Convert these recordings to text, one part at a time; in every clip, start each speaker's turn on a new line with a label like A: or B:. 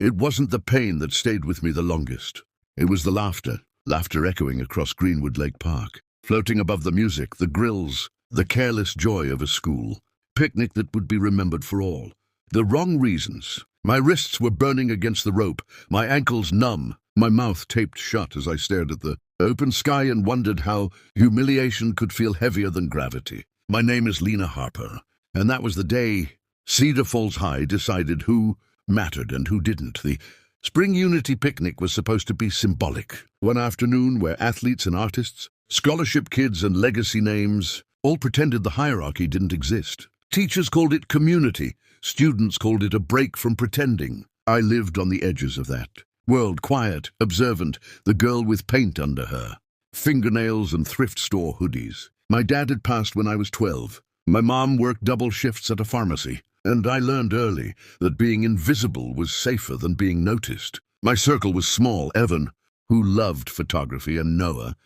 A: It wasn't the pain that stayed with me the longest. It was the laughter echoing across Greenwood Lake Park, floating above the music, the grills, the careless joy of a school picnic that would be remembered for all. The wrong reasons. My wrists were burning against the rope, my ankles numb, my mouth taped shut as I stared at the open sky and wondered how humiliation could feel heavier than gravity. My name is Lena Harper, and that was the day Cedar Falls High decided who mattered and who didn't. The Spring Unity Picnic was supposed to be symbolic. One afternoon where athletes and artists, scholarship kids and legacy names all pretended the hierarchy didn't exist. Teachers called it community. Students called it a break from pretending. I lived on the edges of that world, quiet, observant, the girl with paint under her, fingernails and thrift store hoodies. My dad had passed when I was 12. My mom worked double shifts at a pharmacy, and I learned early that being invisible was safer than being noticed. My circle was small. Evan, who loved photography, and Noah,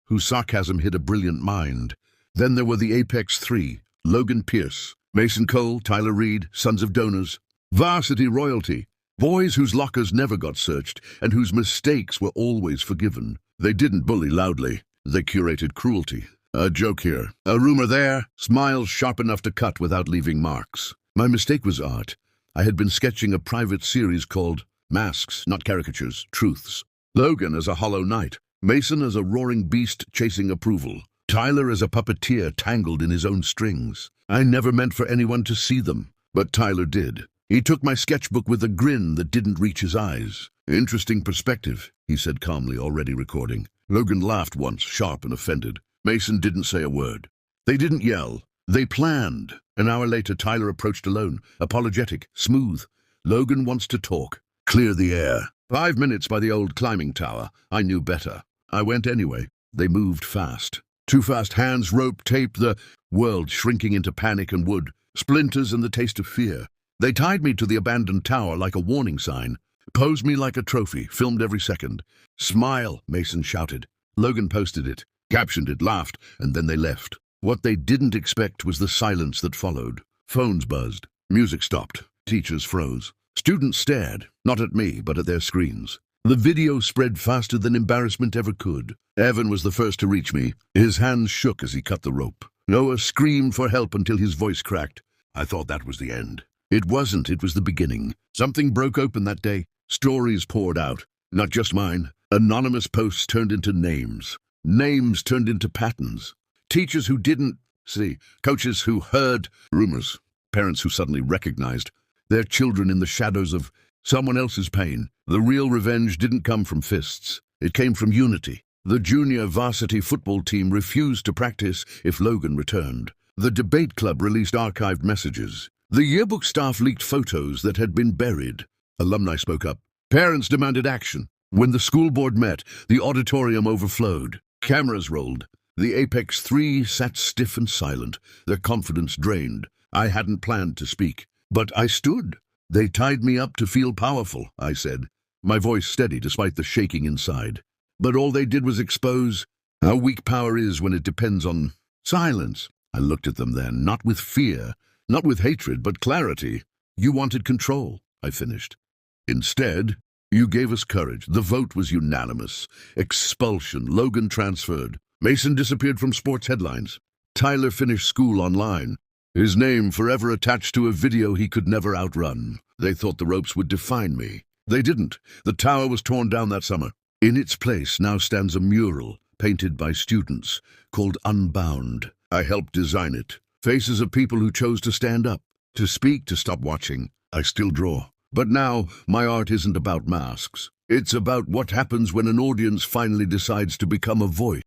A: whose sarcasm hid a brilliant mind. Then there were the Apex Three, Logan Pierce, Mason Cole, Tyler Reed, sons of donors, varsity royalty, boys whose lockers never got searched and whose mistakes were always forgiven. They didn't bully loudly. They curated cruelty. A joke here, a rumor there, smiles sharp enough to cut without leaving marks. My mistake was art. I had been sketching a private series called Masks, Not Caricatures, Truths. Logan as a hollow knight, Mason as a roaring beast chasing approval, Tyler as a puppeteer tangled in his own strings. I never meant for anyone to see them, but Tyler did. He took my sketchbook with a grin that didn't reach his eyes. Interesting perspective, he said calmly, already recording. Logan laughed once, sharp and offended. Mason didn't say a word. They didn't yell. They planned. An hour later, Tyler approached alone, apologetic, smooth. Logan wants to talk. Clear the air. 5 minutes by the old climbing tower. I knew better. I went anyway. They moved fast. Too fast. Hands, rope, tape, the world shrinking into panic and wood, splinters and the taste of fear. They tied me to the abandoned tower like a warning sign. Posed me like a trophy, filmed every second. Smile, Mason shouted. Logan posted it, captioned it, laughed, and then they left. What they didn't expect was the silence that followed. Phones buzzed. Music stopped. Teachers froze. Students stared, not at me, but at their screens. The video spread faster than embarrassment ever could. Evan was the first to reach me. His hands shook as he cut the rope. Noah screamed for help until his voice cracked. I thought that was the end. It wasn't. It was the beginning. Something broke open that day. Stories poured out. Not just mine. Anonymous posts turned into names. Names turned into patterns. Teachers who didn't see. Coaches who heard rumors. Parents who suddenly recognized their children in the shadows of someone else's pain. The real revenge didn't come from fists. It came from unity. The junior varsity football team refused to practice if Logan returned. The debate club released archived messages. The yearbook staff leaked photos that had been buried. Alumni spoke up. Parents demanded action. When the school board met, the auditorium overflowed. Cameras rolled. The Apex Three sat stiff and silent, their confidence drained. I hadn't planned to speak, but I stood. They tied me up to feel powerful, I said, my voice steady despite the shaking inside. But all they did was expose how weak power is when it depends on silence. I looked at them then, not with fear, not with hatred, but clarity. You wanted control, I finished. Instead, you gave us courage. The vote was unanimous. Expulsion. Logan transferred. Mason disappeared from sports headlines. Tyler finished school online. His name forever attached to a video he could never outrun. They thought the ropes would define me. They didn't. The tower was torn down that summer. In its place now stands a mural painted by students called Unbound. I helped design it. Faces of people who chose to stand up, to speak, to stop watching. I still draw. But now, my art isn't about masks. It's about what happens when an audience finally decides to become a voice.